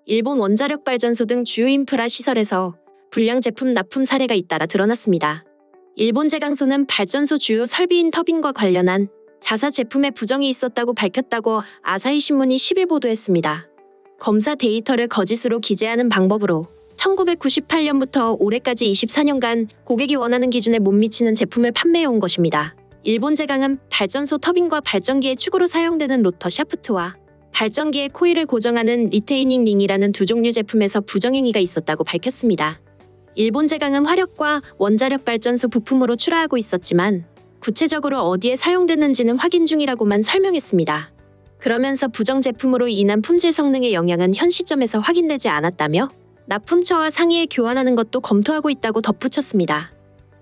일본 원자력 발전소 등 주요 인프라 시설에서 불량 제품 납품 사례가 잇따라 드러났습니다. 일본 제강소는 발전소 주요 설비인 터빈과 관련한 자사 제품에 부정이 있었다고 밝혔다고 아사히 신문이 10일 보도했습니다. 검사 데이터를 거짓으로 기재하는 방법으로 1998년부터 올해까지 24년간 고객이 원하는 기준에 못 미치는 제품을 판매해온 것입니다. 일본 제강은 발전소 터빈과 발전기의 축으로 사용되는 로터 샤프트와 발전기의 코일을 고정하는 리테이닝 링이라는 두 종류 제품에서 부정행위가 있었다고 밝혔습니다. 일본 제강은 화력과 원자력 발전소 부품으로 출하하고 있었지만 구체적으로 어디에 사용됐는지는 확인 중이라고만 설명했습니다. 그러면서 부정 제품으로 인한 품질 성능의 영향은 현 시점에서 확인되지 않았다며 납품처와 상의해 교환하는 것도 검토하고 있다고 덧붙였습니다.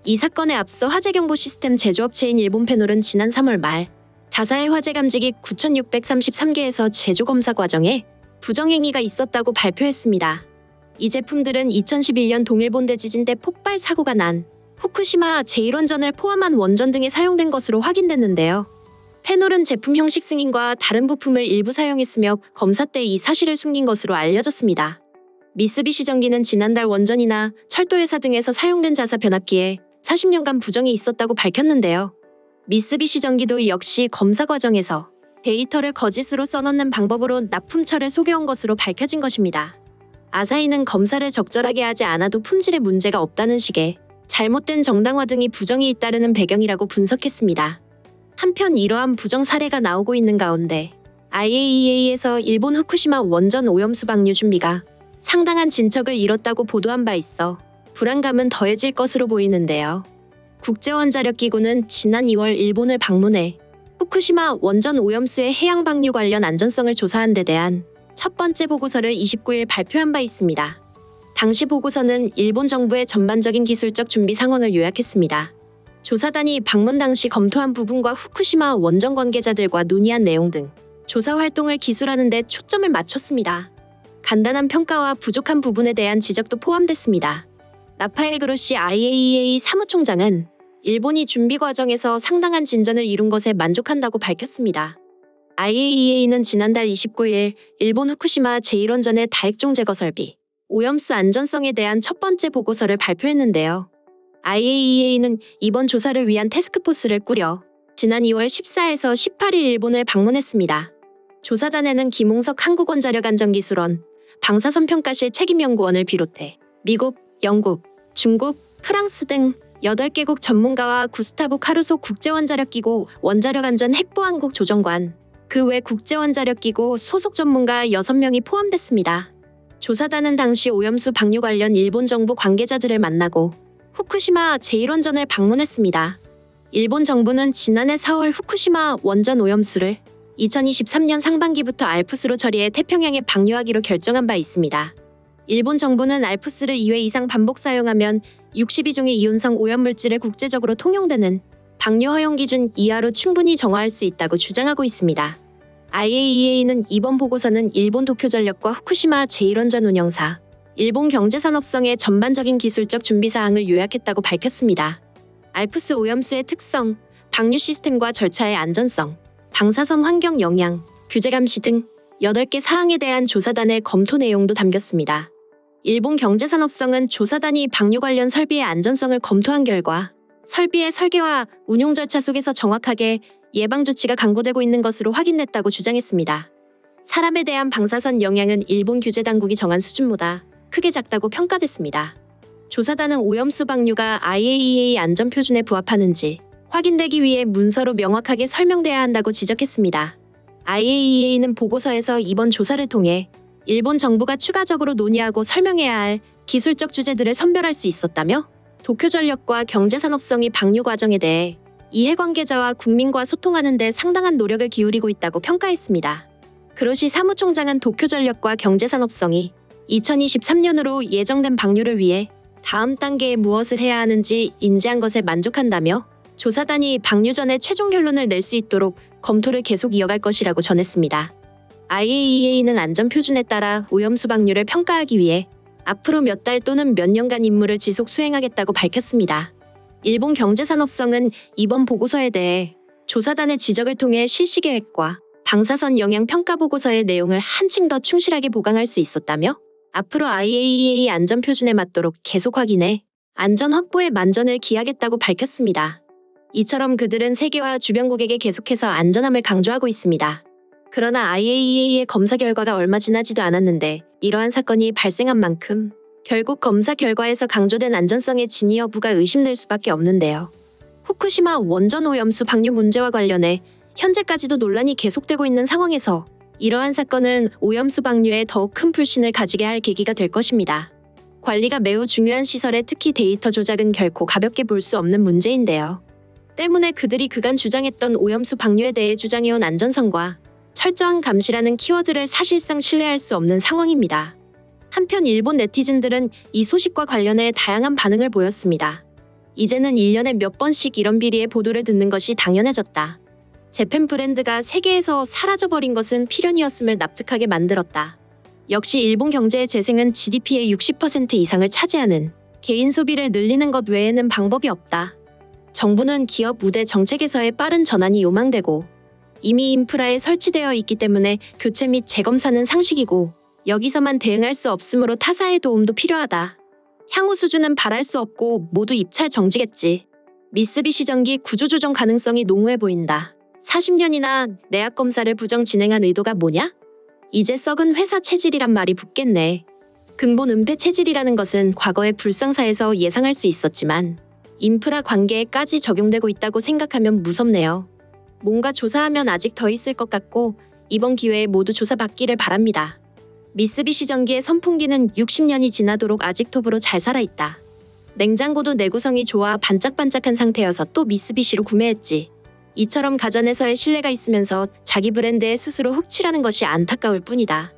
이 사건에 앞서 화재경보 시스템 제조업체인 일본 페놀은 지난 3월 말 자사의 화재 감지기 9,633개에서 제조 검사 과정에 부정행위가 있었다고 발표했습니다. 이 제품들은 2011년 동일본 대지진 때 폭발 사고가 난 후쿠시마 제1원전을 포함한 원전 등에 사용된 것으로 확인됐는데요. 페놀은 제품 형식 승인과 다른 부품을 일부 사용했으며 검사 때 이 사실을 숨긴 것으로 알려졌습니다. 미쓰비시 전기는 지난달 원전이나 철도회사 등에서 사용된 자사 변압기에 40년간 부정이 있었다고 밝혔는데요. 미쓰비시 전기도 역시 검사 과정에서 데이터를 거짓으로 써넣는 방법으로 납품처를 속여온 것으로 밝혀진 것입니다. 아사히는 검사를 적절하게 하지 않아도 품질에 문제가 없다는 식의 잘못된 정당화 등이 부정이 잇따르는 배경이라고 분석했습니다. 한편 이러한 부정 사례가 나오고 있는 가운데 IAEA에서 일본 후쿠시마 원전 오염수 방류 준비가 상당한 진척을 이뤘다고 보도한 바 있어 불안감은 더해질 것으로 보이는데요. 국제원자력기구는 지난 2월 일본을 방문해 후쿠시마 원전 오염수의 해양 방류 관련 안전성을 조사한 데 대한 첫 번째 보고서를 29일 발표한 바 있습니다. 당시 보고서는 일본 정부의 전반적인 기술적 준비 상황을 요약했습니다. 조사단이 방문 당시 검토한 부분과 후쿠시마 원전 관계자들과 논의한 내용 등 조사 활동을 기술하는 데 초점을 맞췄습니다. 간단한 평가와 부족한 부분에 대한 지적도 포함됐습니다. 라파엘 그로시 IAEA 사무총장은 일본이 준비 과정에서 상당한 진전을 이룬 것에 만족한다고 밝혔습니다. IAEA는 지난달 29일 일본 후쿠시마 제1원전의 다액종 제거 설비, 오염수 안전성에 대한 첫 번째 보고서를 발표했는데요. IAEA는 이번 조사를 위한 태스크포스를 꾸려 지난 2월 14에서 18일 일본을 방문했습니다. 조사단에는 김홍석 한국원자력안전기술원, 방사선평가실 책임연구원을 비롯해 미국, 영국, 중국, 프랑스 등 8개국 전문가와 구스타보 카루소 국제원자력기구 원자력안전 핵보안국 조정관, 그 외 국제원자력기구 소속 전문가 6명이 포함됐습니다. 조사단은 당시 오염수 방류 관련 일본 정부 관계자들을 만나고 후쿠시마 제1원전을 방문했습니다. 일본 정부는 지난해 4월 후쿠시마 원전 오염수를 2023년 상반기부터 알프스로 처리해 태평양에 방류하기로 결정한 바 있습니다. 일본 정부는 알프스를 2회 이상 반복 사용하면 62종의 이온성 오염물질을 국제적으로 통용되는 방류 허용 기준 이하로 충분히 정화할 수 있다고 주장하고 있습니다. IAEA는 이번 보고서는 일본 도쿄전력과 후쿠시마 제1원전 운영사, 일본 경제산업성의 전반적인 기술적 준비 사항을 요약했다고 밝혔습니다. 알프스 오염수의 특성, 방류 시스템과 절차의 안전성, 방사선 환경 영향, 규제 감시 등 8개 사항에 대한 조사단의 검토 내용도 담겼습니다. 일본 경제산업성은 조사단이 방류 관련 설비의 안전성을 검토한 결과 설비의 설계와 운용 절차 속에서 정확하게 예방 조치가 강구되고 있는 것으로 확인됐다고 주장했습니다. 사람에 대한 방사선 영향은 일본 규제 당국이 정한 수준보다 크게 작다고 평가됐습니다. 조사단은 오염수 방류가 IAEA 안전표준에 부합하는지 확인되기 위해 문서로 명확하게 설명돼야 한다고 지적했습니다. IAEA는 보고서에서 이번 조사를 통해 일본 정부가 추가적으로 논의하고 설명해야 할 기술적 주제들을 선별할 수 있었다며 도쿄전력과 경제산업성이 방류 과정에 대해 이해관계자와 국민과 소통하는 데 상당한 노력을 기울이고 있다고 평가했습니다. 그로시 사무총장은 도쿄전력과 경제산업성이 2023년으로 예정된 방류를 위해 다음 단계에 무엇을 해야 하는지 인지한 것에 만족한다며 조사단이 방류 전에 최종 결론을 낼 수 있도록 검토를 계속 이어갈 것이라고 전했습니다. IAEA는 안전표준에 따라 오염수 방류를 평가하기 위해 앞으로 몇 달 또는 몇 년간 임무를 지속 수행하겠다고 밝혔습니다. 일본 경제산업성은 이번 보고서에 대해 조사단의 지적을 통해 실시계획과 방사선 영향 평가 보고서의 내용을 한층 더 충실하게 보강할 수 있었다며 앞으로 IAEA 안전 표준에 맞도록 계속 확인해 안전 확보에 만전을 기하겠다고 밝혔습니다. 이처럼 그들은 세계와 주변국에게 계속해서 안전함을 강조하고 있습니다. 그러나 IAEA의 검사 결과가 얼마 지나지도 않았는데 이러한 사건이 발생한 만큼 결국 검사 결과에서 강조된 안전성의 진위 여부가 의심될 수밖에 없는데요. 후쿠시마 원전 오염수 방류 문제와 관련해 현재까지도 논란이 계속되고 있는 상황에서 이러한 사건은 오염수 방류에 더욱 큰 불신을 가지게 할 계기가 될 것입니다. 관리가 매우 중요한 시설에 특히 데이터 조작은 결코 가볍게 볼 수 없는 문제인데요. 때문에 그들이 그간 주장했던 오염수 방류에 대해 주장해온 안전성과 철저한 감시라는 키워드를 사실상 신뢰할 수 없는 상황입니다. 한편 일본 네티즌들은 이 소식과 관련해 다양한 반응을 보였습니다. 이제는 1년에 몇 번씩 이런 비리의 보도를 듣는 것이 당연해졌다. 재팬 브랜드가 세계에서 사라져버린 것은 필연이었음을 납득하게 만들었다. 역시 일본 경제의 재생은 GDP의 60% 이상을 차지하는 개인 소비를 늘리는 것 외에는 방법이 없다. 정부는 기업 우대 정책에서의 빠른 전환이 요망되고 이미 인프라에 설치되어 있기 때문에 교체 및 재검사는 상식이고 여기서만 대응할 수 없으므로 타사의 도움도 필요하다. 향후 수준은 바랄 수 없고 모두 입찰 정지겠지. 미쓰비시 전기 구조조정 가능성이 농후해 보인다. 40년이나 내약 검사를 부정 진행한 의도가 뭐냐? 이제 썩은 회사 체질이란 말이 붙겠네. 근본 은폐 체질이라는 것은 과거의 불상사에서 예상할 수 있었지만 인프라 관계에까지 적용되고 있다고 생각하면 무섭네요. 뭔가 조사하면 아직 더 있을 것 같고 이번 기회에 모두 조사받기를 바랍니다. 미쓰비시 전기의 선풍기는 60년이 지나도록 아직 톱으로 잘 살아있다. 냉장고도 내구성이 좋아 반짝반짝한 상태여서 또 미쓰비시로 구매했지. 이처럼 가전에서의 신뢰가 있으면서 자기 브랜드에 스스로 흑칠하는 것이 안타까울 뿐이다.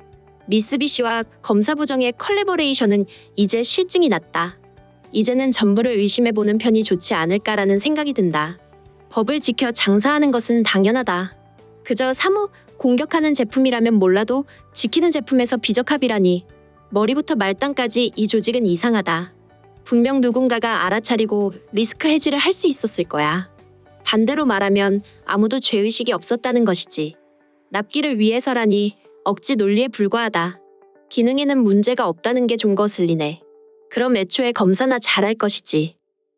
미쓰비시와 검사 부정의 컬래버레이션은 이제 실증이 났다. 이제는 전부를 의심해보는 편이 좋지 않을까라는 생각이 든다. 법을 지켜 장사하는 것은 당연하다. 그저 사무 공격하는 제품이라면 몰라도 지키는 제품에서 비적합이라니. 머리부터 말단까지 이 조직은 이상하다. 분명 누군가가 알아차리고 리스크 해지를 할 수 있었을 거야. 반대로 말하면 아무도 죄의식이 없었다는 것이지. 납기를 위해서라니 억지 논리에 불과하다. 기능에는 문제가 없다는 게 좀 거슬리네. 그럼 애초에 검사나 잘할 것이지.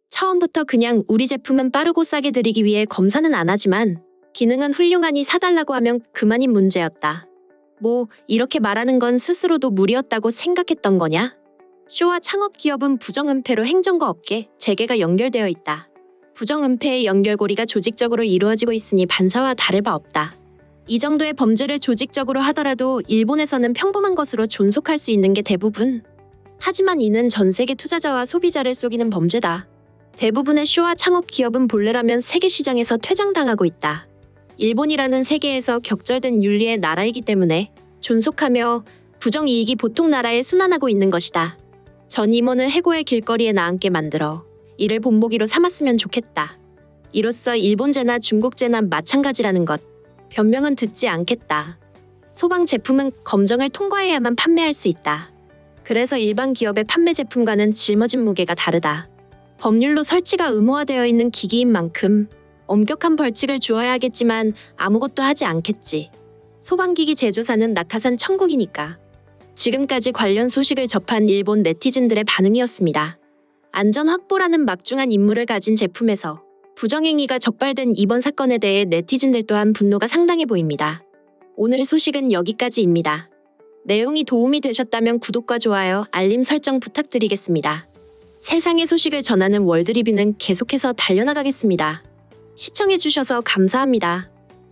처음부터 그냥 우리 제품은 빠르고 싸게 드리기 위해 검사는 안 하지만 기능은 훌륭하니 사달라고 하면 그만인 문제였다. 뭐 이렇게 말하는 건 스스로도 무리였다고 생각했던 거냐? 쇼와 창업 기업은 부정은폐로 행정과 업계, 재계가 연결되어 있다. 부정은폐의 연결고리가 조직적으로 이루어지고 있으니 반사와 다를 바 없다. 이 정도의 범죄를 조직적으로 하더라도 일본에서는 평범한 것으로 존속할 수 있는 게 대부분. 하지만 이는 전 세계 투자자와 소비자를 속이는 범죄다. 대부분의 쇼와 창업 기업은 본래라면 세계 시장에서 퇴장당하고 있다. 일본이라는 세계에서 격절된 윤리의 나라이기 때문에 존속하며 부정이익이 보통 나라에 순환하고 있는 것이다. 전 임원을 해고의 길거리에 나앉게 만들어 이를 본보기로 삼았으면 좋겠다. 이로써 일본제나 중국제나 마찬가지라는 것. 변명은 듣지 않겠다. 소방 제품은 검정을 통과해야만 판매할 수 있다. 그래서 일반 기업의 판매 제품과는 짊어진 무게가 다르다. 법률로 설치가 의무화되어 있는 기기인 만큼 엄격한 벌칙을 주어야 하겠지만 아무것도 하지 않겠지. 소방기기 제조사는 낙하산 천국이니까. 지금까지 관련 소식을 접한 일본 네티즌들의 반응이었습니다. 안전 확보라는 막중한 임무를 가진 제품에서 부정행위가 적발된 이번 사건에 대해 네티즌들 또한 분노가 상당해 보입니다. 오늘 소식은 여기까지입니다. 내용이 도움이 되셨다면 구독과 좋아요, 알림 설정 부탁드리겠습니다. 세상의 소식을 전하는 월드리뷰는 계속해서 달려나가겠습니다. 시청해주셔서 감사합니다.